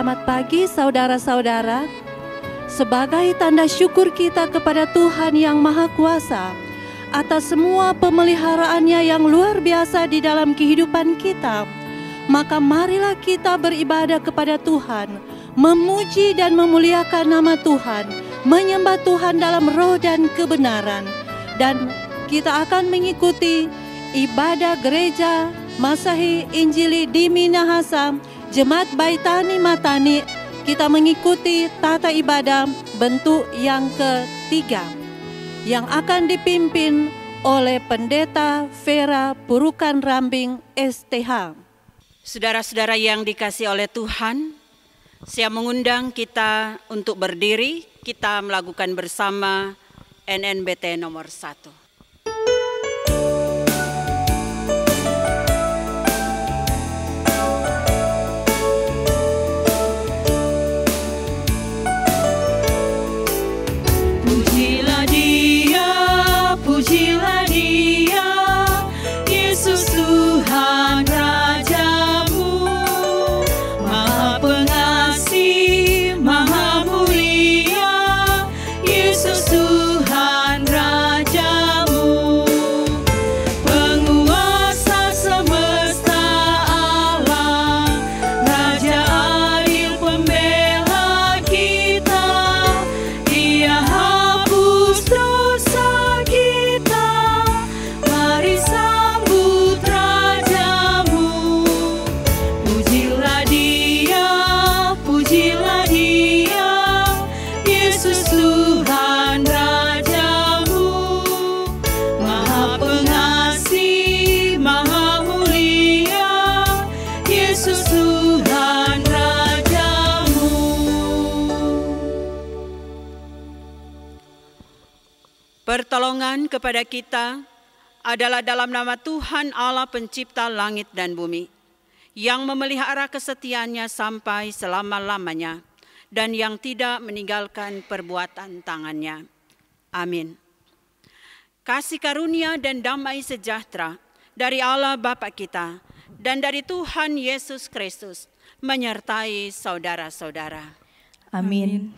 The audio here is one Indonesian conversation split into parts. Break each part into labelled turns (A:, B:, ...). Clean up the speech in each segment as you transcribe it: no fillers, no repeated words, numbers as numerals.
A: Selamat pagi saudara-saudara. Sebagai tanda syukur kita kepada Tuhan yang Maha Kuasa atas semua pemeliharaannya yang luar biasa di dalam kehidupan kita, maka marilah kita beribadah kepada Tuhan, memuji dan memuliakan nama Tuhan, menyembah Tuhan dalam roh dan kebenaran. Dan kita akan mengikuti ibadah gereja Masahi Injili di Minahasa, Jemaat Baitani Matani. Kita mengikuti tata ibadah bentuk yang ketiga yang akan dipimpin oleh Pendeta Vera Purukan Rambing STH.
B: Saudara-saudara yang dikasihi oleh Tuhan, saya mengundang kita untuk berdiri, kita melakukan bersama NNBT nomor 1.
C: Pujilah Dia, Yesus Tuhan Rajamu, Maha Pengasih, Maha Mulia, Yesus Tuhan Rajamu, Penguasa semesta alam, Raja adil pembela kita, Dia hapus dosa. Mari sambut Rajamu. Pujilah Dia, Yesus Tuhan Rajamu, Maha Pengasih, Maha Mulia, Yesus Tuhan Rajamu.
B: Pertolongan kepada kita adalah dalam nama Tuhan Allah pencipta langit dan bumi, yang memelihara kesetiaannya sampai selama-lamanya, dan yang tidak meninggalkan perbuatan tangannya. Amin. Kasih karunia dan damai sejahtera dari Allah Bapa kita dan dari Tuhan Yesus Kristus menyertai saudara-saudara.
D: Amin.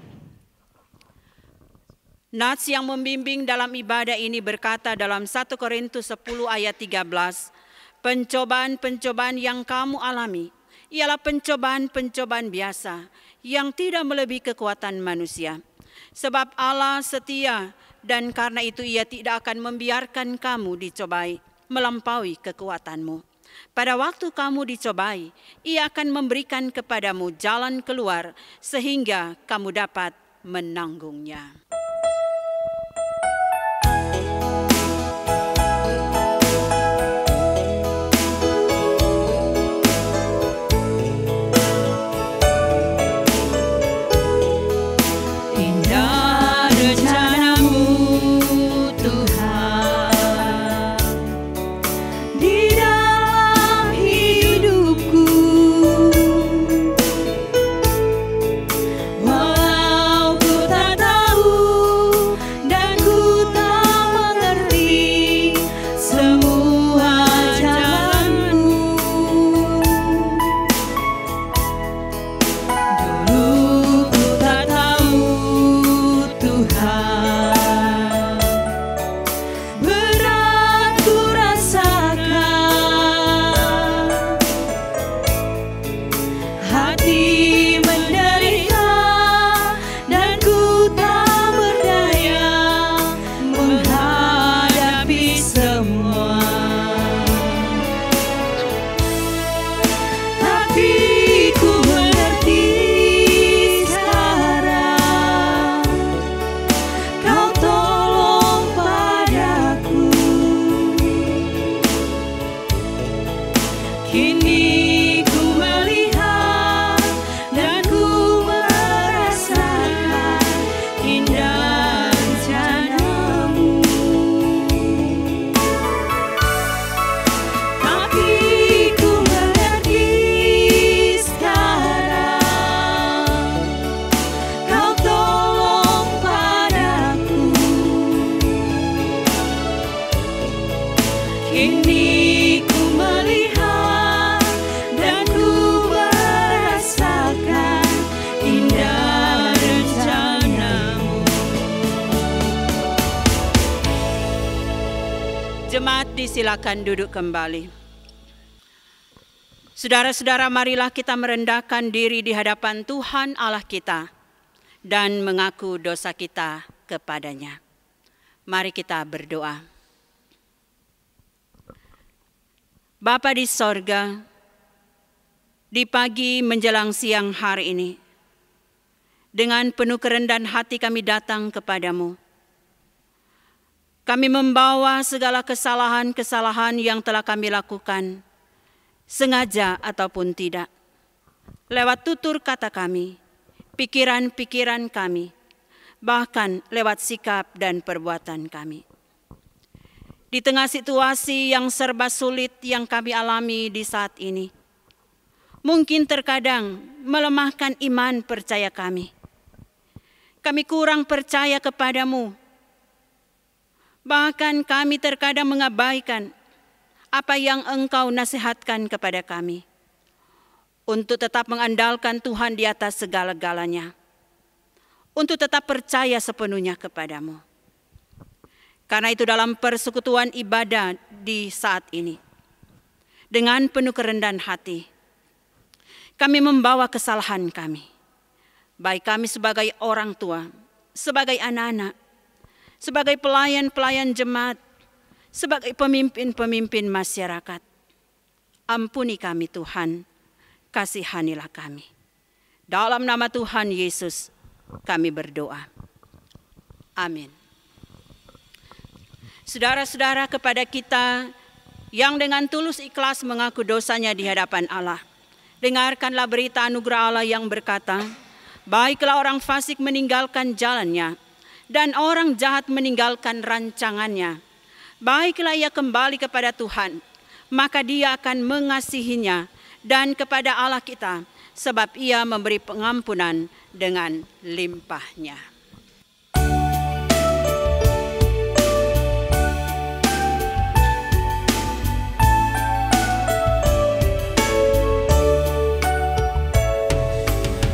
B: Nats yang membimbing dalam ibadah ini berkata dalam 1 Korintus 10 ayat 13, pencobaan-pencobaan yang kamu alami ialah pencobaan-pencobaan biasa yang tidak melebihi kekuatan manusia. Sebab Allah setia dan karena itu Ia tidak akan membiarkan kamu dicobai melampaui kekuatanmu. Pada waktu kamu dicobai, Ia akan memberikan kepadamu jalan keluar sehingga kamu dapat menanggungnya. Disilakan duduk kembali. Saudara-saudara, marilah kita merendahkan diri di hadapan Tuhan Allah kita dan mengaku dosa kita kepadanya. Mari kita berdoa. Bapa di sorga, di pagi menjelang siang hari ini, dengan penuh kerendahan hati kami datang kepadamu. Kami membawa segala kesalahan-kesalahan yang telah kami lakukan, sengaja ataupun tidak, lewat tutur kata kami, pikiran-pikiran kami, bahkan lewat sikap dan perbuatan kami. Di tengah situasi yang serba sulit yang kami alami di saat ini, mungkin terkadang melemahkan iman percaya kami. Kami kurang percaya kepadamu. Bahkan kami terkadang mengabaikan apa yang Engkau nasihatkan kepada kami, untuk tetap mengandalkan Tuhan di atas segala-galanya, untuk tetap percaya sepenuhnya kepadamu. Karena itu dalam persekutuan ibadah di saat ini, dengan penuh kerendahan hati, kami membawa kesalahan kami, baik kami sebagai orang tua, sebagai anak-anak, sebagai pelayan-pelayan jemaat, sebagai pemimpin-pemimpin masyarakat. Ampuni kami Tuhan, kasihanilah kami. Dalam nama Tuhan Yesus kami berdoa. Amin. Saudara-saudara, kepada kita yang dengan tulus ikhlas mengaku dosanya di hadapan Allah, dengarkanlah berita anugerah Allah yang berkata, baiklah orang fasik meninggalkan jalannya, dan orang jahat meninggalkan rancangannya. Baiklah ia kembali kepada Tuhan, maka Dia akan mengasihinya, dan kepada Allah kita, sebab Ia memberi pengampunan dengan limpahnya.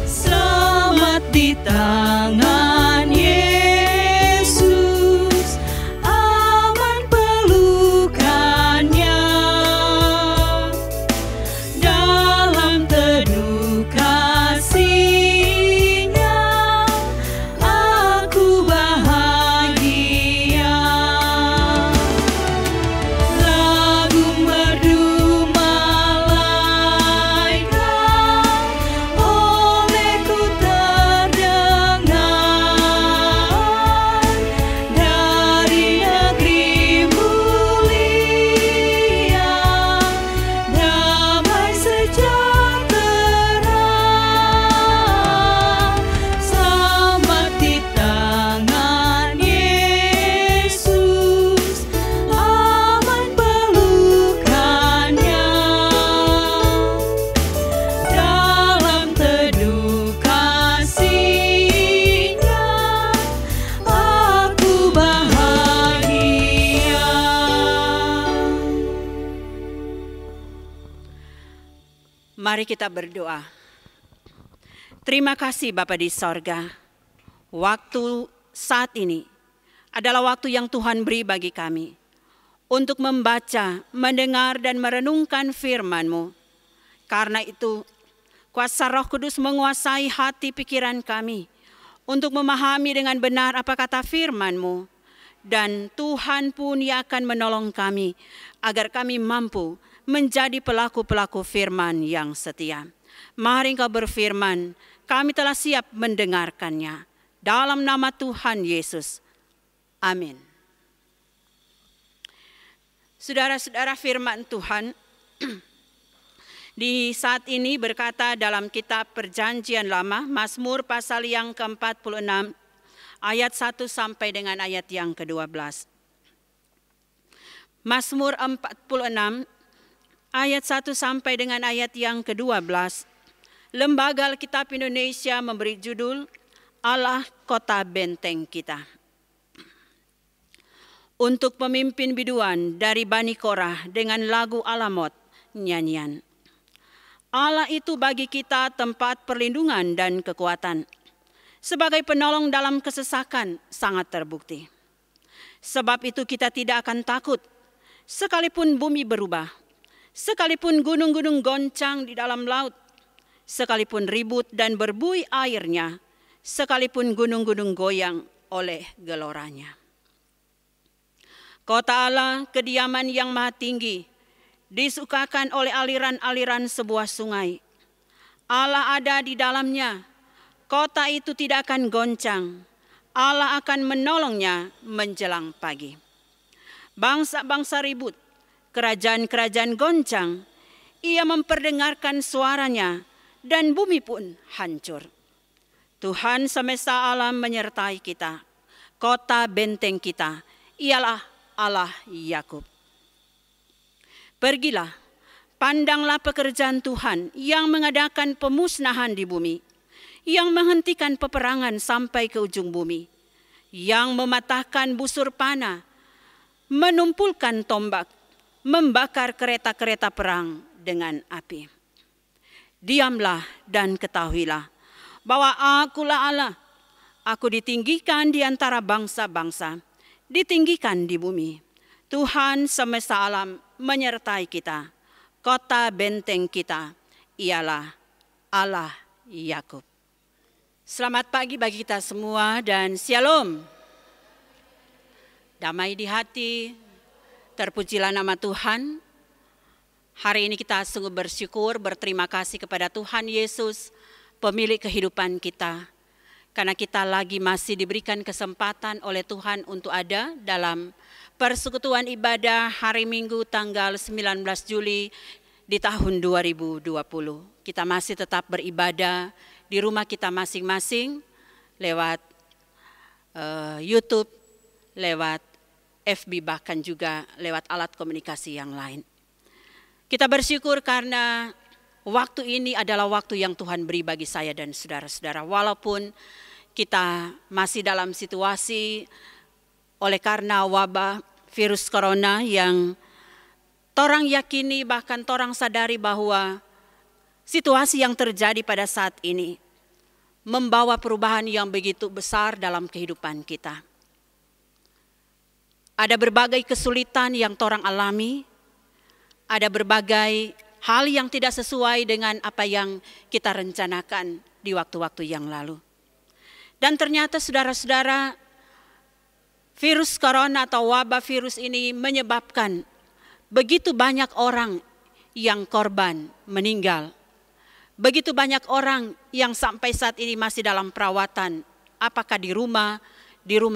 C: Selamat di tangan Yesus, aman pelukannya. Dalam teduh kasih-Nya, aku bahagia. Lagu merdu malaikat olehku terdengar, dari negeri mulia, damai sejahtera. Selamat di tangan Yesus, aman pelukannya. Dalam teduh kasih-Nya, aku bahagia.
B: Mari kita berdoa. Terima kasih Bapa di sorga. Waktu saat ini adalah waktu yang Tuhan beri bagi kami untuk membaca, mendengar, dan merenungkan firman-Mu. Karena itu, kuasa Roh Kudus menguasai hati pikiran kami untuk memahami dengan benar apa kata firman-Mu. Dan Tuhan pun yang akan menolong kami agar kami mampu menjadi pelaku-pelaku firman yang setia. Mari Engkau berfirman, kami telah siap mendengarkannya. Dalam nama Tuhan Yesus. Amin. Saudara-saudara, firman Tuhan di saat ini berkata dalam kitab Perjanjian Lama, Mazmur pasal yang ke-46, ayat 1 sampai dengan ayat yang ke-12. Mazmur 46, ayat 1 sampai dengan ayat yang ke-12. Lembaga Alkitab Indonesia memberi judul Allah Kota Benteng Kita. Untuk pemimpin biduan dari Bani Korah dengan lagu Alamot, nyanyian. Allah itu bagi kita tempat perlindungan dan kekuatan. Sebagai penolong dalam kesesakan sangat terbukti. Sebab itu kita tidak akan takut sekalipun bumi berubah, sekalipun gunung-gunung goncang di dalam laut, sekalipun ribut dan berbuih airnya, sekalipun gunung-gunung goyang oleh geloranya. Kota Allah, kediaman yang maha tinggi, disukakan oleh aliran-aliran sebuah sungai. Allah ada di dalamnya, kota itu tidak akan goncang. Allah akan menolongnya menjelang pagi. Bangsa-bangsa ribut, kerajaan-kerajaan goncang, ia memperdengarkan suaranya dan bumi pun hancur. Tuhan semesta alam menyertai kita, kota benteng kita, ialah Allah Yakub. Pergilah, pandanglah pekerjaan Tuhan yang mengadakan pemusnahan di bumi, yang menghentikan peperangan sampai ke ujung bumi, yang mematahkan busur panah, menumpulkan tombak, membakar kereta-kereta perang dengan api. Diamlah dan ketahuilah bahwa Akulah Allah. Aku ditinggikan di antara bangsa-bangsa, ditinggikan di bumi. Tuhan semesta alam menyertai kita. Kota benteng kita ialah Allah Yakub. Selamat pagi bagi kita semua dan shalom. Damai di hati, terpujilah nama Tuhan. Hari ini kita sungguh bersyukur, berterima kasih kepada Tuhan Yesus, pemilik kehidupan kita. Karena kita lagi masih diberikan kesempatan oleh Tuhan untuk ada dalam persekutuan ibadah hari Minggu tanggal 19 Juli di tahun 2020. Kita masih tetap beribadah di rumah kita masing-masing lewat YouTube, lewat FB, bahkan juga lewat alat komunikasi yang lain. Kita bersyukur karena waktu ini adalah waktu yang Tuhan beri bagi saya dan saudara-saudara. Walaupun kita masih dalam situasi oleh karena wabah virus corona yang torang yakini, bahkan torang sadari bahwa situasi yang terjadi pada saat ini membawa perubahan yang begitu besar dalam kehidupan kita. Ada berbagai kesulitan yang torang alami, ada berbagai hal yang tidak sesuai dengan apa yang kita rencanakan di waktu-waktu yang lalu. Dan ternyata saudara-saudara, virus corona atau wabah virus ini menyebabkan begitu banyak orang yang korban meninggal. Begitu banyak orang yang sampai saat ini masih dalam perawatan, apakah di rumah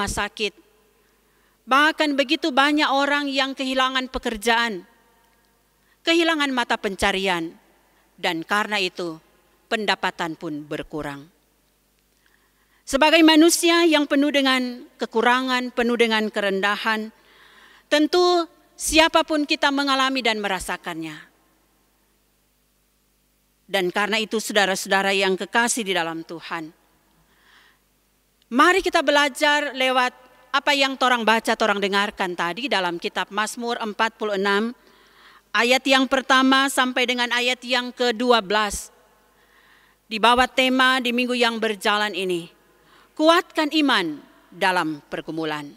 B: sakit. Bahkan begitu banyak orang yang kehilangan pekerjaan, kehilangan mata pencarian, dan karena itu pendapatan pun berkurang. Sebagai manusia yang penuh dengan kekurangan, penuh dengan kerendahan, tentu siapapun kita mengalami dan merasakannya. Dan karena itu saudara-saudara yang kekasih di dalam Tuhan, mari kita belajar lewat apa yang torang baca, torang dengarkan tadi dalam kitab Mazmur 46, ayat yang pertama sampai dengan ayat yang ke-12. Di bawah tema di minggu yang berjalan ini, kuatkan iman dalam pergumulan.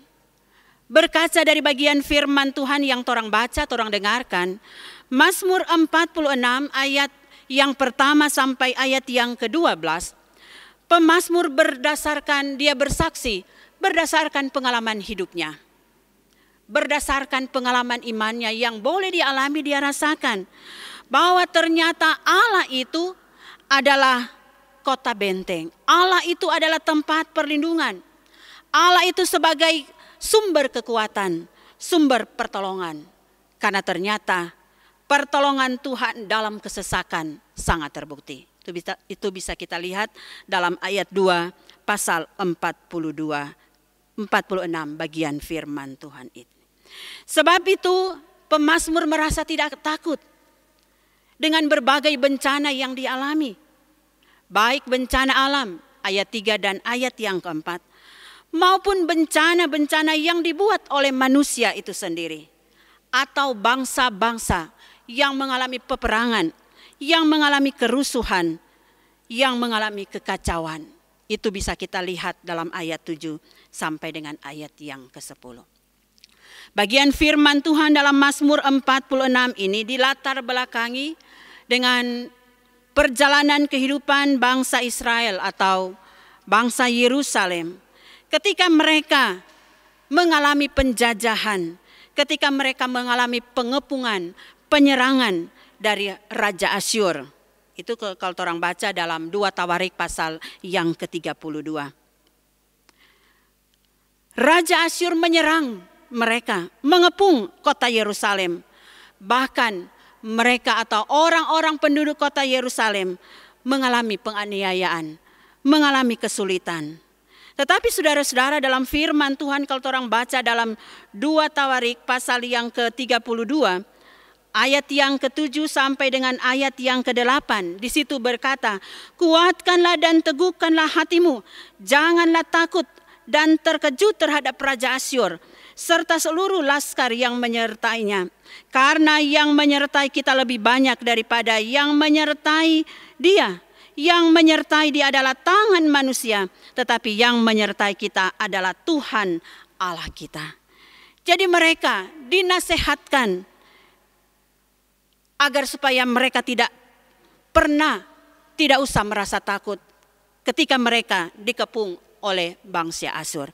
B: Berkaca dari bagian firman Tuhan yang torang baca, torang dengarkan, Mazmur 46 ayat yang pertama sampai ayat yang ke-12, pemazmur dia bersaksi berdasarkan pengalaman hidupnya. Berdasarkan pengalaman imannya yang boleh dialami, dia rasakan. Bahwa ternyata Allah itu adalah kota benteng. Allah itu adalah tempat perlindungan. Allah itu sebagai sumber kekuatan, sumber pertolongan. Karena ternyata pertolongan Tuhan dalam kesesakan sangat terbukti. Itu bisa kita lihat dalam ayat 2 pasal 46 bagian firman Tuhan itu. Sebab itu pemazmur merasa tidak takut dengan berbagai bencana yang dialami. Baik bencana alam ayat 3 dan ayat yang keempat, maupun bencana-bencana yang dibuat oleh manusia itu sendiri. Atau bangsa-bangsa yang mengalami peperangan, yang mengalami kerusuhan, yang mengalami kekacauan. Itu bisa kita lihat dalam ayat 7 sampai dengan ayat yang ke-10. Bagian firman Tuhan dalam Mazmur 46 ini dilatar belakangi dengan perjalanan kehidupan bangsa Israel atau bangsa Yerusalem. Ketika mereka mengalami penjajahan, ketika mereka mengalami pengepungan, penyerangan dari Raja Asyur. Itu kalau orang baca dalam 2 Tawarik pasal yang ke-32. Raja Asyur menyerang mereka, mengepung kota Yerusalem. Bahkan mereka atau orang-orang penduduk kota Yerusalem mengalami penganiayaan, mengalami kesulitan. Tetapi saudara-saudara, dalam firman Tuhan kalau orang baca dalam 2 Tawarik pasal yang ke-32, ayat yang ke-7 sampai dengan ayat yang ke-8, di situ berkata, "Kuatkanlah dan teguhkanlah hatimu, janganlah takut dan terkejut terhadap Raja Asyur, serta seluruh laskar yang menyertainya. Karena yang menyertai kita lebih banyak daripada yang menyertai dia. Yang menyertai dia adalah tangan manusia, tetapi yang menyertai kita adalah Tuhan Allah kita." Jadi mereka dinasehatkan agar supaya mereka tidak usah merasa takut ketika mereka dikepung oleh bangsa Asyur.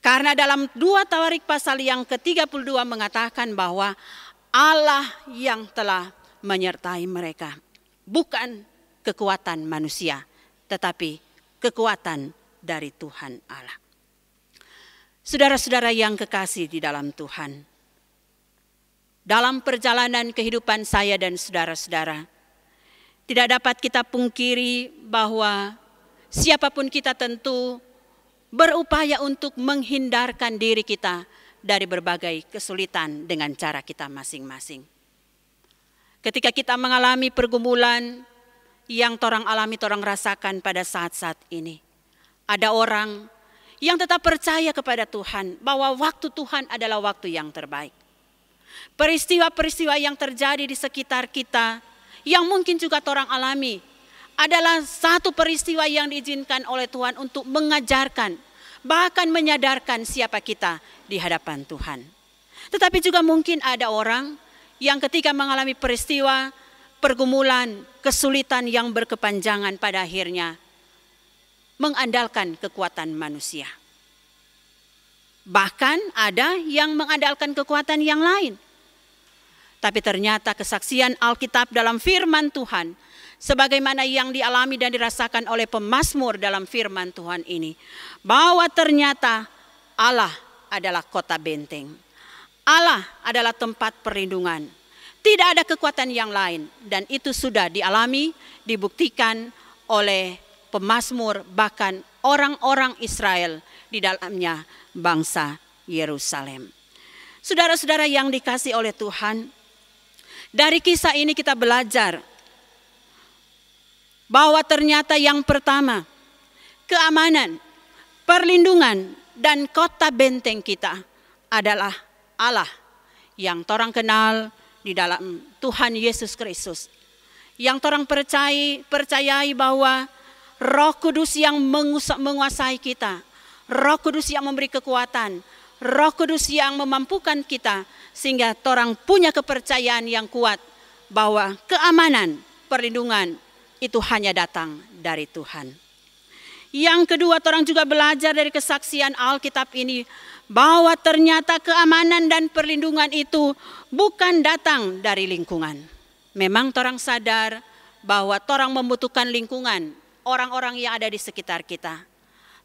B: Karena dalam 2 Tawarik pasal yang ke-32 mengatakan bahwa Allah yang telah menyertai mereka. Bukan kekuatan manusia, tetapi kekuatan dari Tuhan Allah. Saudara-saudara yang kekasih di dalam Tuhan, dalam perjalanan kehidupan saya dan saudara-saudara, tidak dapat kita pungkiri bahwa siapapun kita tentu berupaya untuk menghindarkan diri kita dari berbagai kesulitan dengan cara kita masing-masing. Ketika kita mengalami pergumulan yang torang alami, torang rasakan pada saat-saat ini, ada orang yang tetap percaya kepada Tuhan bahwa waktu Tuhan adalah waktu yang terbaik. Peristiwa-peristiwa yang terjadi di sekitar kita yang mungkin juga torang alami adalah satu peristiwa yang diizinkan oleh Tuhan untuk mengajarkan, bahkan menyadarkan siapa kita di hadapan Tuhan. Tetapi juga mungkin ada orang yang ketika mengalami peristiwa, pergumulan, kesulitan yang berkepanjangan pada akhirnya mengandalkan kekuatan manusia. Bahkan ada yang mengandalkan kekuatan yang lain. Tapi ternyata kesaksian Alkitab dalam firman Tuhan, sebagaimana yang dialami dan dirasakan oleh pemazmur dalam firman Tuhan ini, bahwa ternyata Allah adalah kota benteng. Allah adalah tempat perlindungan. Tidak ada kekuatan yang lain, dan itu sudah dialami, dibuktikan oleh pemazmur, bahkan orang-orang Israel di dalamnya bangsa Yerusalem. Saudara-saudara yang dikasihi oleh Tuhan, dari kisah ini kita belajar bahwa ternyata yang pertama, keamanan, perlindungan, dan kota benteng kita adalah Allah yang torang kenal di dalam Tuhan Yesus Kristus. Yang torang percayai bahwa Roh Kudus yang menguasai kita, Roh Kudus yang memberi kekuatan, Roh Kudus yang memampukan kita, sehingga torang punya kepercayaan yang kuat bahwa keamanan, perlindungan itu hanya datang dari Tuhan. Yang kedua, torang juga belajar dari kesaksian Alkitab ini bahwa ternyata keamanan dan perlindungan itu bukan datang dari lingkungan. Memang torang sadar bahwa torang membutuhkan lingkungan, orang-orang yang ada di sekitar kita.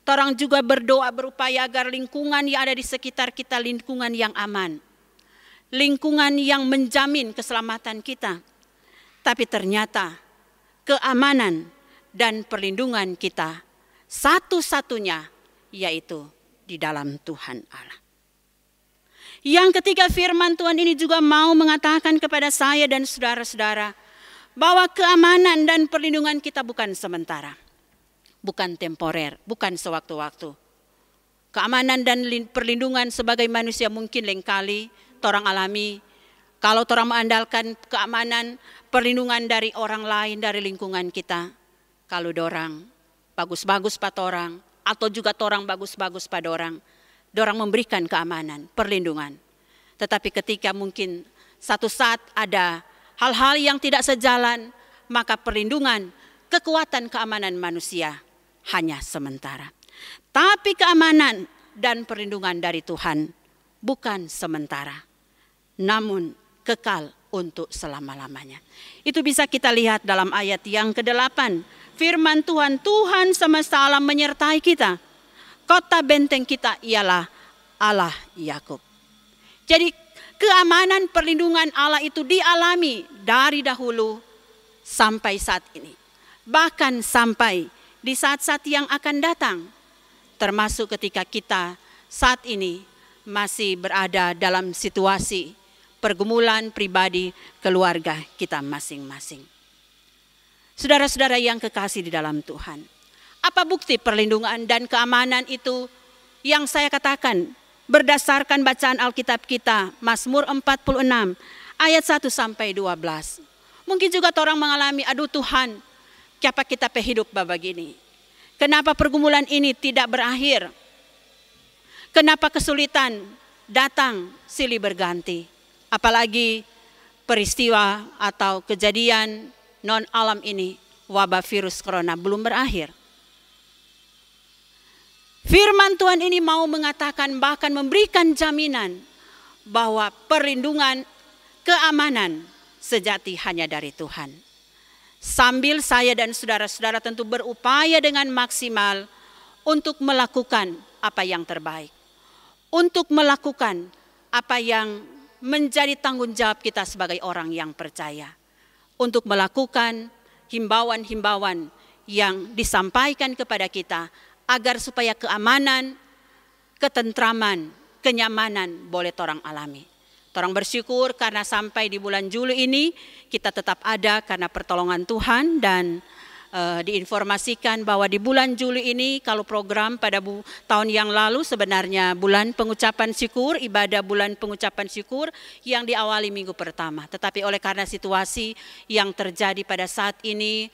B: Torang juga berdoa berupaya agar lingkungan yang ada di sekitar kita lingkungan yang aman. Lingkungan yang menjamin keselamatan kita. Tapi ternyata keamanan dan perlindungan kita satu-satunya yaitu di dalam Tuhan Allah. Yang ketiga, firman Tuhan ini juga mau mengatakan kepada saya dan saudara-saudara bahwa keamanan dan perlindungan kita bukan sementara, bukan temporer, bukan sewaktu-waktu. Keamanan dan perlindungan sebagai manusia mungkin lengkali torang alami kalau torang mengandalkan keamanan, perlindungan dari orang lain, dari lingkungan kita. Kalau dorang bagus-bagus pada orang, atau juga torang bagus-bagus pada orang, dorang memberikan keamanan, perlindungan. Tetapi ketika mungkin satu saat ada hal-hal yang tidak sejalan, maka perlindungan, kekuatan keamanan manusia hanya sementara. Tapi keamanan dan perlindungan dari Tuhan bukan sementara, namun kekal untuk selama-lamanya. Itu bisa kita lihat dalam ayat yang ke-8. Firman Tuhan, Tuhan semesta alam menyertai kita. Kota benteng kita ialah Allah Yakub. Jadi keamanan perlindungan Allah itu dialami dari dahulu sampai saat ini. Bahkan sampai di saat-saat yang akan datang. Termasuk ketika kita saat ini masih berada dalam situasi pergumulan pribadi keluarga kita masing-masing. Saudara-saudara yang kekasih di dalam Tuhan, apa bukti perlindungan dan keamanan itu yang saya katakan berdasarkan bacaan Alkitab kita, Mazmur 46 ayat 1 sampai 12. Mungkin juga orang mengalami, aduh Tuhan, kenapa kita hidup begini? Kenapa pergumulan ini tidak berakhir? Kenapa kesulitan datang silih berganti? Apalagi peristiwa atau kejadian non alam ini, wabah virus corona belum berakhir. Firman Tuhan ini mau mengatakan, bahkan memberikan jaminan bahwa perlindungan, keamanan sejati hanya dari Tuhan. Sambil saya dan saudara-saudara tentu berupaya dengan maksimal untuk melakukan apa yang terbaik. Untuk melakukan apa yang menjadi tanggung jawab kita sebagai orang yang percaya. Untuk melakukan himbauan-himbauan yang disampaikan kepada kita agar supaya keamanan, ketentraman, kenyamanan boleh orang alami. Orang bersyukur karena sampai di bulan Juli ini kita tetap ada karena pertolongan Tuhan, dan diinformasikan bahwa di bulan Juli ini kalau program pada tahun yang lalu sebenarnya bulan pengucapan syukur, ibadah bulan pengucapan syukur yang diawali minggu pertama. Tetapi oleh karena situasi yang terjadi pada saat ini,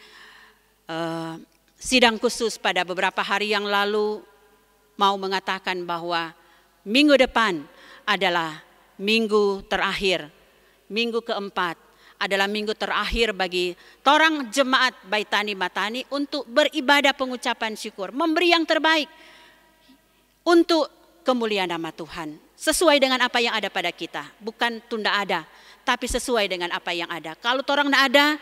B: sidang khusus pada beberapa hari yang lalu mau mengatakan bahwa minggu depan adalah minggu terakhir, minggu keempat adalah minggu terakhir bagi torang jemaat Baitani Matani untuk beribadah pengucapan syukur, memberi yang terbaik untuk kemuliaan nama Tuhan. Sesuai dengan apa yang ada pada kita, bukan tunda ada, tapi sesuai dengan apa yang ada. Kalau torang tidak ada,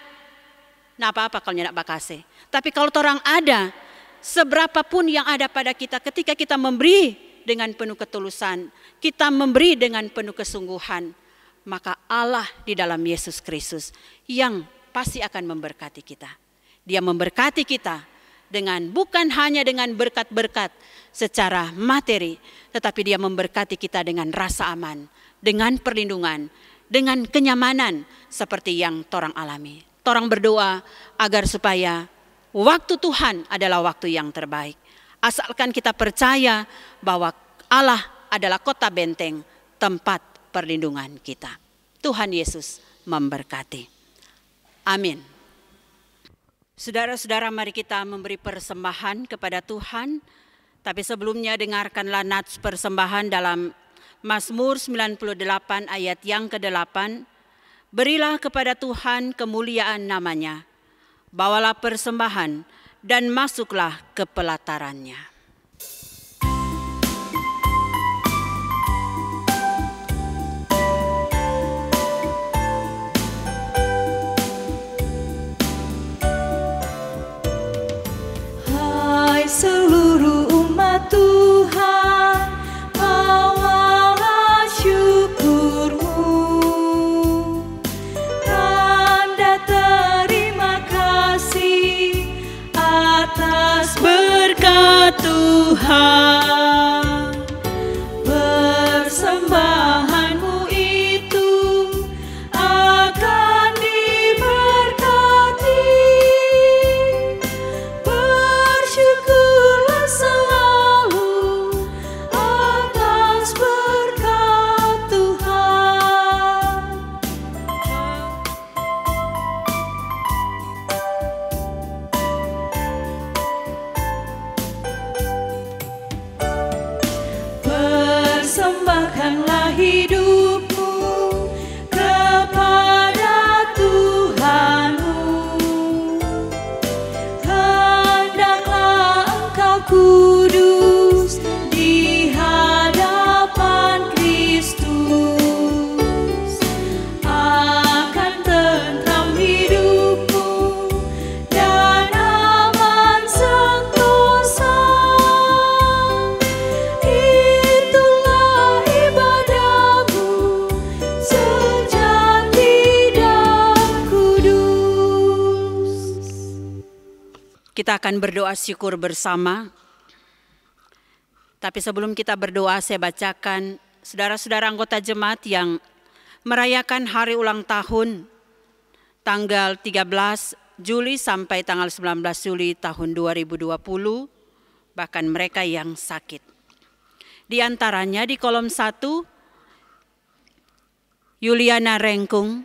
B: nah apa-apa kalau tidak bakase. Tapi kalau torang ada, seberapapun yang ada pada kita, ketika kita memberi dengan penuh ketulusan, kita memberi dengan penuh kesungguhan, maka Allah di dalam Yesus Kristus yang pasti akan memberkati kita. Dia memberkati kita dengan bukan hanya dengan berkat-berkat secara materi, tetapi dia memberkati kita dengan rasa aman, dengan perlindungan, dengan kenyamanan seperti yang torang alami. Torang berdoa agar supaya waktu Tuhan adalah waktu yang terbaik. Asalkan kita percaya bahwa Allah adalah kota benteng, tempat perlindungan kita. Tuhan Yesus memberkati. Amin. Saudara-saudara, mari kita memberi persembahan kepada Tuhan. Tapi sebelumnya dengarkanlah nats persembahan dalam Mazmur 98 ayat yang ke-8. Berilah kepada Tuhan kemuliaan namanya. Bawalah persembahan dan masuklah ke pelatarannya.
C: Seluruh umat Tuhan, bawalah syukurmu, tanda terima kasih atas berkat Tuhan. Persembahanmu itu akan diberkati. Bersyukurlah selalu atas berkat Tuhan. Persembahkanlah hidupmu
B: Kita akan berdoa syukur bersama. Tapi sebelum kita berdoa, saya bacakan saudara-saudara anggota jemaat yang merayakan hari ulang tahun tanggal 13 Juli sampai tanggal 19 Juli tahun 2020, bahkan mereka yang sakit. Di antaranya di kolom 1, Yuliana Rengkung.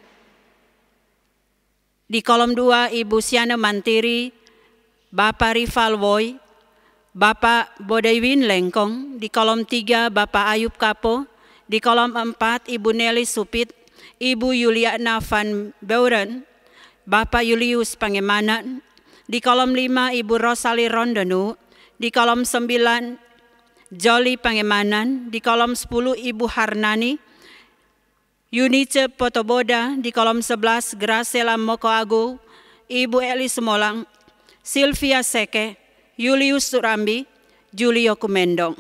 B: Di kolom 2, Ibu Siana Mantiri, Bapak Rival Woy, Bapak Bodewin Lengkong. Di kolom 3, Bapak Ayub Kapo. Di kolom 4, Ibu Nelly Supit, Ibu Yuliana Van Beuren, Bapak Julius Pangemanan. Di kolom 5, Ibu Rosali Rondonu. Di kolom 9, Joli Pangemanan. Di kolom 10, Ibu Harnani, Yunice Potoboda. Di kolom 11, Gracela Mokoagu, Ibu Eli Semolang, Sylvia Seke, Julius Surambi, Julio Kumendong.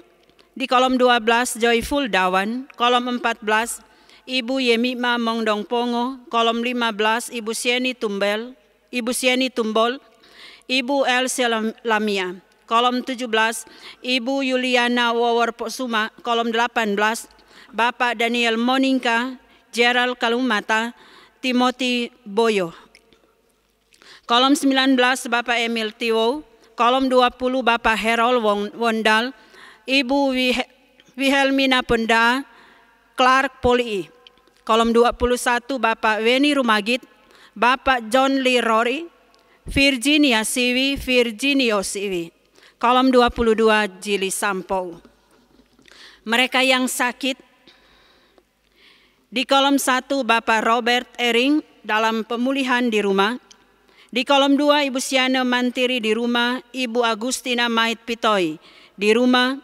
B: Di kolom 12, Joyful Dawan. Kolom 14, Ibu Yemima Mongdong Pongo. Kolom 15, Ibu Sieni Tumbol, Ibu Elsie Lamia. Kolom 17, Ibu Yuliana Wawor Posuma. Kolom 18, Bapak Daniel Monika, Gerald Kalumata, Timothy Boyo. Kolom 19, Bapak Emil Tiwo. Kolom 20, Bapak Herol Wondal, Ibu Wihelmina Penda, Clark Poli. Kolom 21, Bapak Weni Rumagit, Bapak John Lee Rory, Virginia Siwi, Virginio Siwi. Kolom 22, Jili Sampo. Mereka yang sakit, di kolom 1, Bapak Robert Ering dalam pemulihan di rumah. Di kolom 2, Ibu Siana Mantiri di rumah, Ibu Agustina Mait Pitoi di rumah.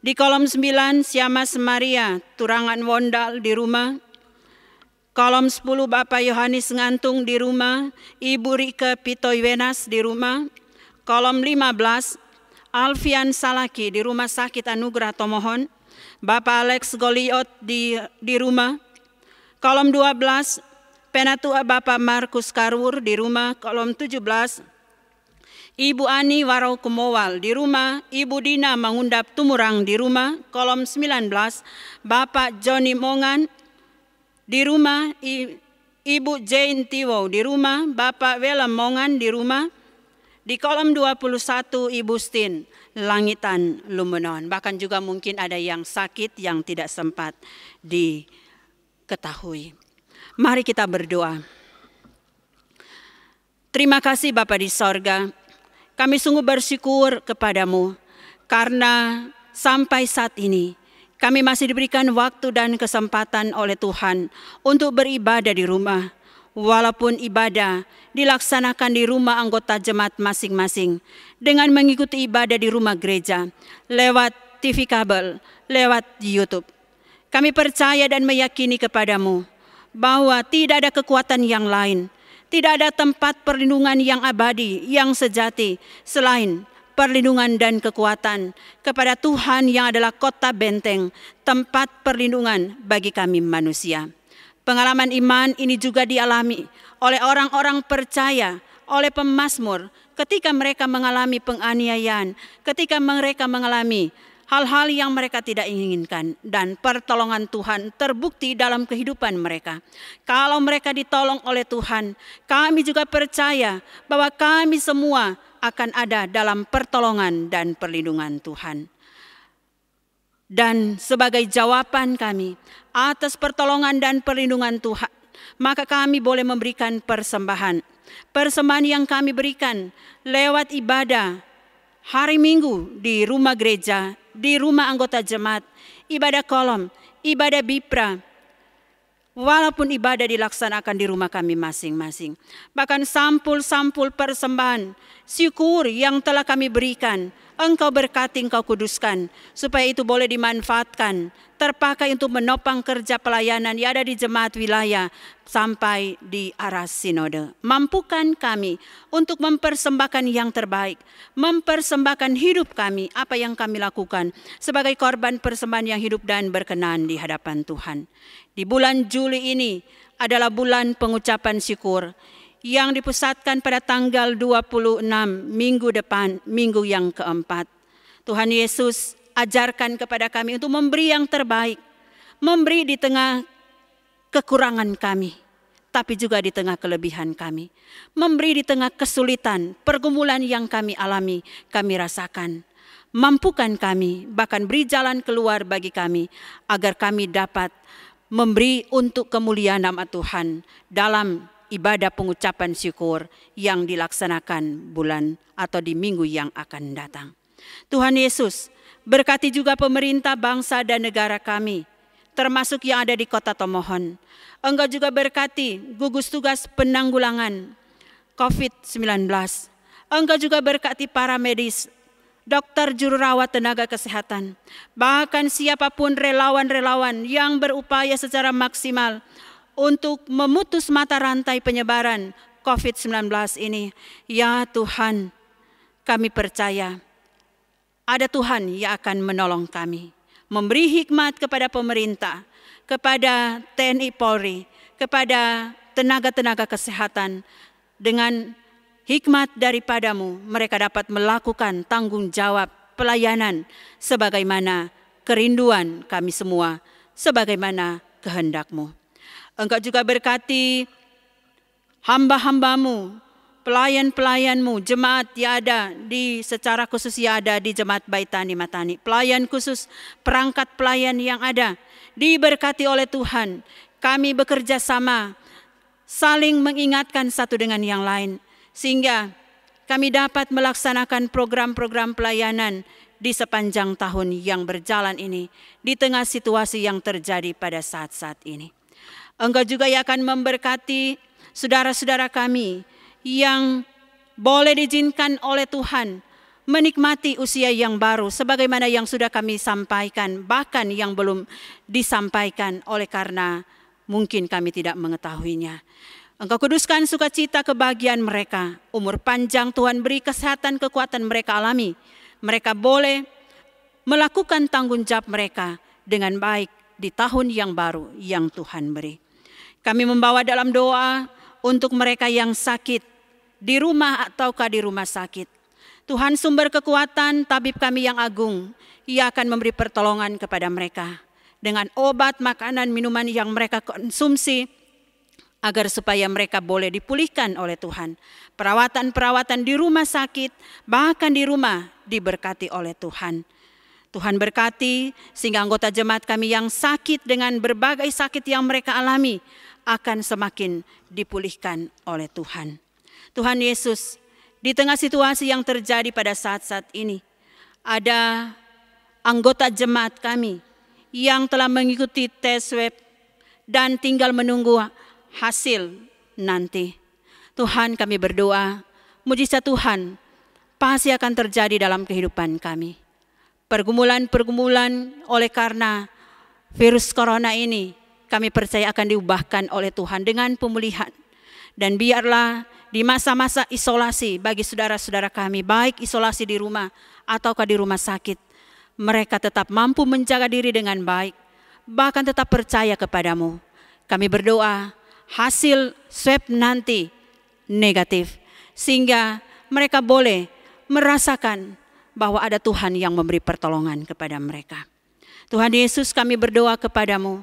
B: Di kolom 9, Siamas Maria Turangan Wondal di rumah. Kolom 10, Bapak Yohanes Ngantung di rumah, Ibu Rike Pitoi Wenas di rumah. Kolom 15, Alfian Salaki di Rumah Sakit Anugerah Tomohon, Bapak Alex Goliot di rumah. Kolom 12, Penatua Bapak Markus Karwur di rumah. Kolom 17, Ibu Ani Warau Kumowal di rumah, Ibu Dina Mangundap Tumurang di rumah. Kolom 19, Bapak Joni Mongan di rumah, Ibu Jane Tiwo di rumah, Bapak Wela Mongan di rumah. Di kolom 21, Ibu Stin Langitan Lumenon. Bahkan juga mungkin ada yang sakit yang tidak sempat diketahui. Mari kita berdoa. Terima kasih Bapa di sorga. Kami sungguh bersyukur kepadamu karena sampai saat ini kami masih diberikan waktu dan kesempatan oleh Tuhan untuk beribadah di rumah. Walaupun ibadah dilaksanakan di rumah anggota jemaat masing-masing dengan mengikuti ibadah di rumah gereja lewat TV kabel, lewat YouTube. Kami percaya dan meyakini kepadamu bahwa tidak ada kekuatan yang lain, tidak ada tempat perlindungan yang abadi, yang sejati selain perlindungan dan kekuatan kepada Tuhan yang adalah kota benteng, tempat perlindungan bagi kami manusia. Pengalaman iman ini juga dialami oleh orang-orang percaya, oleh pemazmur ketika mereka mengalami penganiayaan, ketika mereka mengalami hal-hal yang mereka tidak inginkan, dan pertolongan Tuhan terbukti dalam kehidupan mereka. Kalau mereka ditolong oleh Tuhan, kami juga percaya bahwa kami semua akan ada dalam pertolongan dan perlindungan Tuhan. Dan sebagai jawaban kami atas pertolongan dan perlindungan Tuhan, maka kami boleh memberikan persembahan. Persembahan yang kami berikan lewat ibadah hari Minggu di rumah gereja, di rumah anggota jemaat, ibadah kolom, ibadah bipra, walaupun ibadah dilaksanakan di rumah kami masing-masing. Bahkan sampul-sampul persembahan, syukur yang telah kami berikan, Engkau berkati, Engkau kuduskan, supaya itu boleh dimanfaatkan, terpakai untuk menopang kerja pelayanan yang ada di jemaat wilayah sampai di arah sinode. Mampukan kami untuk mempersembahkan yang terbaik, mempersembahkan hidup kami, apa yang kami lakukan sebagai korban persembahan yang hidup dan berkenan di hadapan Tuhan. Di bulan Juli ini adalah bulan pengucapan syukur. yang dipusatkan pada tanggal 26 minggu depan, minggu yang keempat. Tuhan Yesus, ajarkan kepada kami untuk memberi yang terbaik, memberi di tengah kekurangan kami, tapi juga di tengah kelebihan kami, memberi di tengah kesulitan, pergumulan yang kami alami, kami rasakan. Mampukan kami, bahkan beri jalan keluar bagi kami, agar kami dapat memberi untuk kemuliaan nama Tuhan dalam ibadah pengucapan syukur yang dilaksanakan bulan atau di minggu yang akan datang. Tuhan Yesus, berkati juga pemerintah bangsa dan negara kami, termasuk yang ada di kota Tomohon. Engkau juga berkati gugus tugas penanggulangan COVID-19. Engkau juga berkati para medis, dokter, juru rawat, tenaga kesehatan, bahkan siapapun relawan-relawan yang berupaya secara maksimal untuk memutus mata rantai penyebaran COVID-19 ini. Ya Tuhan, kami percaya ada Tuhan yang akan menolong kami, memberi hikmat kepada pemerintah, kepada TNI Polri, kepada tenaga-tenaga kesehatan. Dengan hikmat daripadamu, mereka dapat melakukan tanggung jawab pelayanan sebagaimana kerinduan kami semua, sebagaimana kehendak-Mu. Engkau juga berkati hamba-hambamu, pelayan-pelayanmu, jemaat yang ada secara khusus yang ada di Jemaat Baitani Matani, pelayan khusus, perangkat pelayan yang ada, diberkati oleh Tuhan. Kami bekerja sama, saling mengingatkan satu dengan yang lain, sehingga kami dapat melaksanakan program-program pelayanan di sepanjang tahun yang berjalan ini, di tengah situasi yang terjadi pada saat-saat ini. Engkau juga yang akan memberkati saudara-saudara kami yang boleh diizinkan oleh Tuhan menikmati usia yang baru, sebagaimana yang sudah kami sampaikan, bahkan yang belum disampaikan oleh karena mungkin kami tidak mengetahuinya. Engkau kuduskan sukacita kebahagiaan mereka, umur panjang Tuhan beri, kesehatan, kekuatan mereka alami. Mereka boleh melakukan tanggung jawab mereka dengan baik di tahun yang baru yang Tuhan beri. Kami membawa dalam doa untuk mereka yang sakit, di rumah ataukah di rumah sakit. Tuhan sumber kekuatan, tabib kami yang agung, Ia akan memberi pertolongan kepada mereka dengan obat, makanan, minuman yang mereka konsumsi, agar supaya mereka boleh dipulihkan oleh Tuhan. Perawatan-perawatan di rumah sakit, bahkan di rumah diberkati oleh Tuhan. Tuhan berkati sehingga anggota jemaat kami yang sakit dengan berbagai sakit yang mereka alami akan semakin dipulihkan oleh Tuhan. Tuhan Yesus, di tengah situasi yang terjadi pada saat-saat ini, ada anggota jemaat kami yang telah mengikuti tes swab dan tinggal menunggu hasil nanti. Tuhan, kami berdoa, mujizat Tuhan pasti akan terjadi dalam kehidupan kami. Pergumulan-pergumulan oleh karena virus corona ini, kami percaya akan diubahkan oleh Tuhan dengan pemulihan. Dan biarlah di masa-masa isolasi bagi saudara-saudara kami, baik isolasi di rumah ataukah di rumah sakit, mereka tetap mampu menjaga diri dengan baik, bahkan tetap percaya kepadamu. Kami berdoa hasil swab nanti negatif, sehingga mereka boleh merasakan bahwa ada Tuhan yang memberi pertolongan kepada mereka. Tuhan Yesus, kami berdoa kepadamu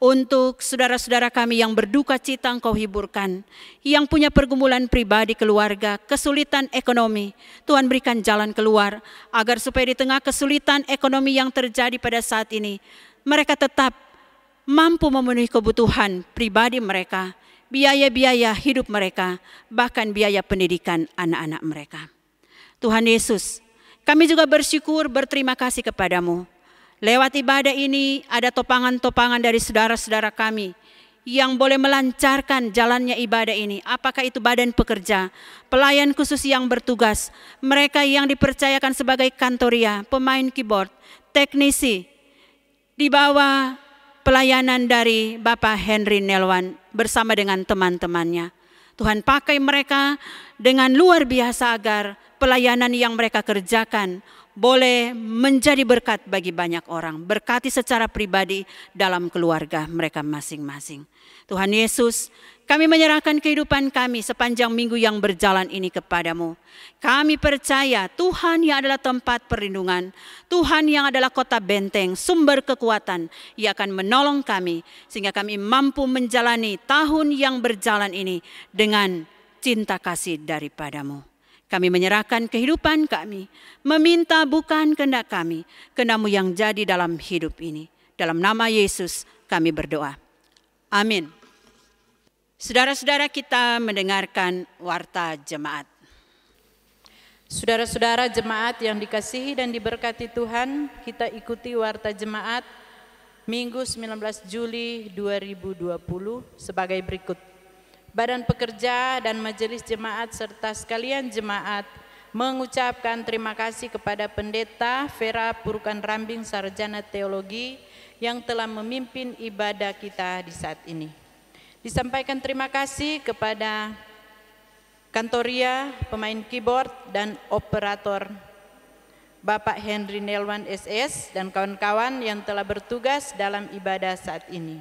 B: untuk saudara-saudara kami yang berduka cita, Engkau hiburkan, yang punya pergumulan pribadi, keluarga, kesulitan ekonomi. Tuhan berikan jalan keluar, agar supaya di tengah kesulitan ekonomi yang terjadi pada saat ini, mereka tetap mampu memenuhi kebutuhan pribadi mereka, biaya-biaya hidup mereka, bahkan biaya pendidikan anak-anak mereka. Tuhan Yesus, kami juga bersyukur, berterima kasih kepadamu. Lewat ibadah ini ada topangan-topangan dari saudara-saudara kami yang boleh melancarkan jalannya ibadah ini. Apakah itu badan pekerja, pelayan khusus yang bertugas, mereka yang dipercayakan sebagai kantoria, pemain keyboard, teknisi, di bawah pelayanan dari Bapak Henry Nelwan bersama dengan teman-temannya. Tuhan pakai mereka dengan luar biasa agar pelayanan yang mereka kerjakan boleh menjadi berkat bagi banyak orang. Berkati secara pribadi dalam keluarga mereka masing-masing. Tuhan Yesus, Kami menyerahkan kehidupan kami sepanjang minggu yang berjalan ini kepadamu. Kami percaya Tuhan yang adalah tempat perlindungan, Tuhan yang adalah kota benteng, sumber kekuatan, Ia akan menolong kami sehingga kami mampu menjalani tahun yang berjalan ini dengan cinta kasih daripadamu. Kami menyerahkan kehidupan kami, meminta bukan kehendak kami, kehendak-Mu yang jadi dalam hidup ini. Dalam nama Yesus kami berdoa. Amin. Saudara-saudara, kita mendengarkan warta jemaat.
D: Saudara-saudara jemaat yang dikasihi dan diberkati Tuhan, kita ikuti warta jemaat Minggu 19 Juli 2020 sebagai berikut. Badan Pekerja dan Majelis Jemaat serta sekalian jemaat mengucapkan terima kasih kepada Pendeta Vera Purukan Rambing, Sarjana Teologi, yang telah memimpin ibadah kita di saat ini. Disampaikan terima kasih kepada Kantoria, pemain keyboard dan operator Bapak Henry Nelwan SS dan kawan-kawan yang telah bertugas dalam ibadah saat ini.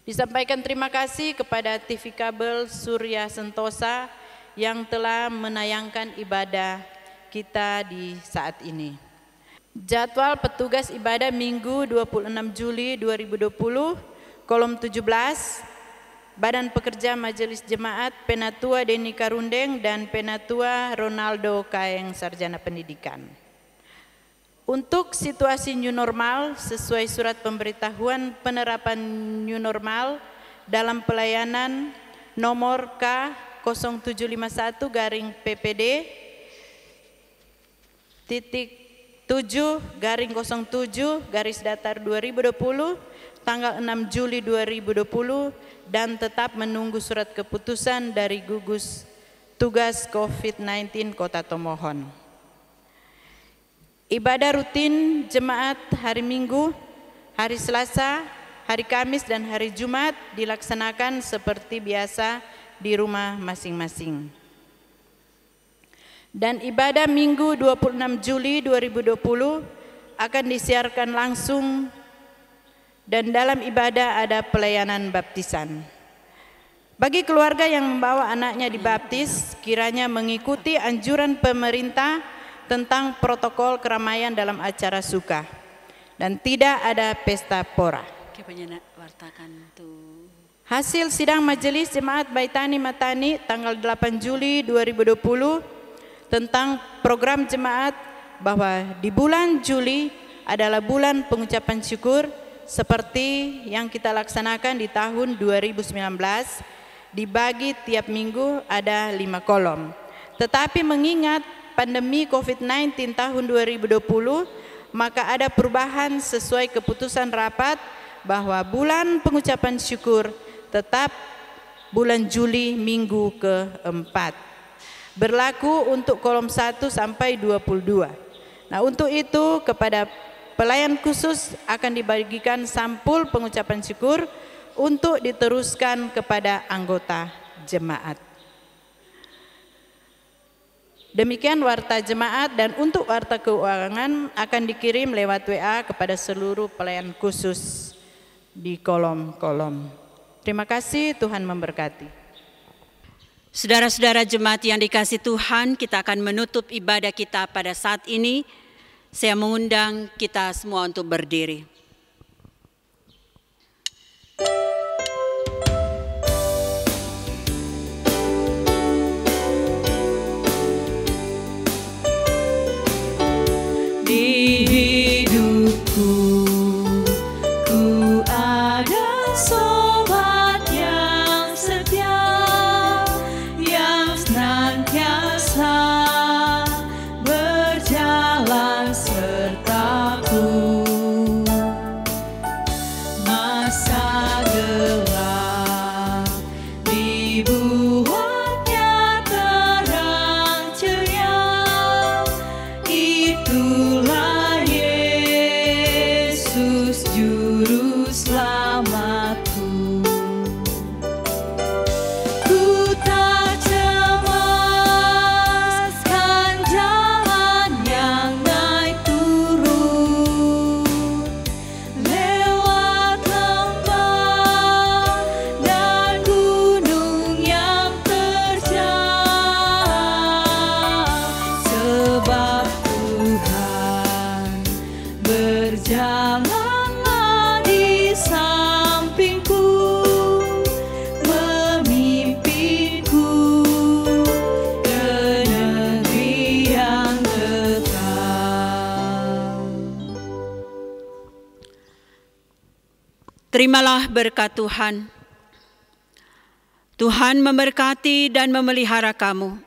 D: Disampaikan terima kasih kepada TV Kabel Surya Sentosa yang telah menayangkan ibadah kita di saat ini. Jadwal petugas ibadah Minggu 26 Juli 2020, kolom 17, Badan Pekerja Majelis Jemaat Penatua Deni Karundeng dan Penatua Ronaldo Kaeng, Sarjana Pendidikan. Untuk situasi new normal sesuai surat pemberitahuan penerapan new normal dalam pelayanan nomor K0751-PPD titik 7/07/2020 tanggal 6 Juli 2020 dan tetap menunggu surat keputusan dari gugus tugas COVID-19 Kota Tomohon. Ibadah rutin jemaat hari Minggu, hari Selasa, hari Kamis dan hari Jumat dilaksanakan seperti biasa di rumah masing-masing. Dan ibadah Minggu 26 Juli 2020 akan disiarkan langsung dan dalam ibadah ada pelayanan baptisan. Bagi keluarga yang membawa anaknya dibaptis, kiranya mengikuti anjuran pemerintah tentang protokol keramaian dalam acara suka dan tidak ada pesta pora. Hasil sidang Majelis Jemaat Baitani Matani tanggal 8 Juli 2020 tentang program jemaat bahwa di bulan Juli adalah bulan pengucapan syukur seperti yang kita laksanakan di tahun 2019, dibagi tiap minggu ada 5 kolom. Tetapi mengingat pandemi COVID-19 tahun 2020, maka ada perubahan sesuai keputusan rapat bahwa bulan pengucapan syukur tetap bulan Juli minggu ke-4. Berlaku untuk kolom 1 sampai 22. Nah, untuk itu kepada pelayan khusus akan dibagikan sampul pengucapan syukur untuk diteruskan kepada anggota jemaat. Demikian warta jemaat, dan untuk warta keuangan akan dikirim lewat WA kepada seluruh pelayan khusus di kolom-kolom. Terima kasih, Tuhan memberkati.
B: Saudara-saudara jemaat yang dikasihi Tuhan, kita akan menutup ibadah kita pada saat ini. Saya mengundang kita semua untuk berdiri.
C: Di hidupku, ku ada sobat yang setia, yang senantiasa berjalan sertaku.
B: Terimalah berkat Tuhan. Tuhan memberkati dan memelihara kamu.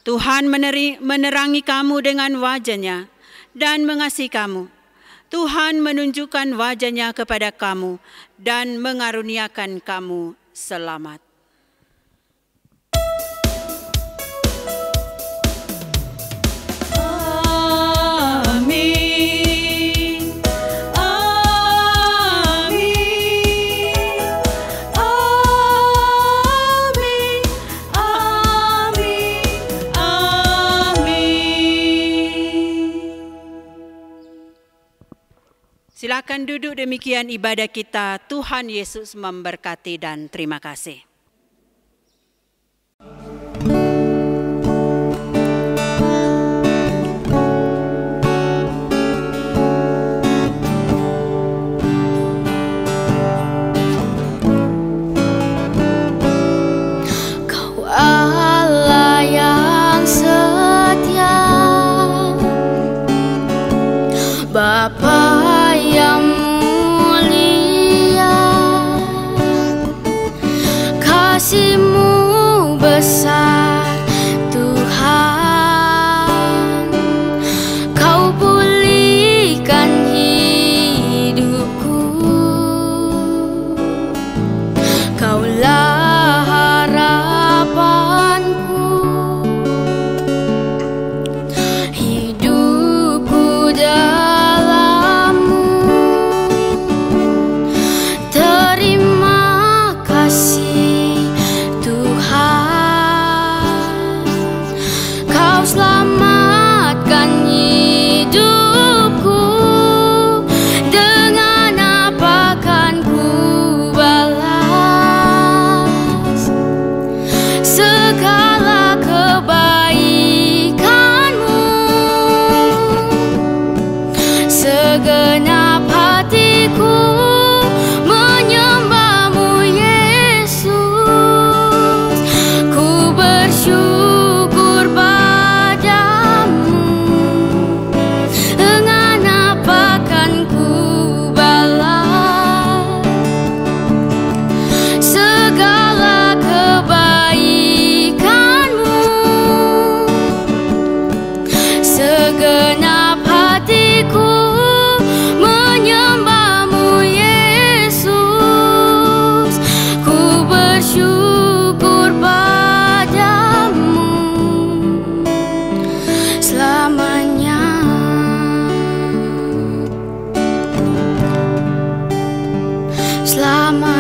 B: Tuhan menerangi kamu dengan wajah-Nya dan mengasihi kamu. Tuhan menunjukkan wajah-Nya kepada kamu dan mengaruniakan kamu selamat. Silakan duduk, demikian ibadah kita. Tuhan Yesus memberkati dan terima kasih.
E: Kau Allah yang setia, Bapa yang mulia, kasih-Mu besar Tuhan. Kau pulihkan hidupku, Kaulah harapanku. Hidupku segenap hatiku menyembah-Mu Yesus. Ku bersyukur padamu, dengan apa kan ku balas segala kebaikan-Mu. Segenap hatiku menyembah-Mu Yesus. Ku bersyukur padamu selamanya. Selamanya.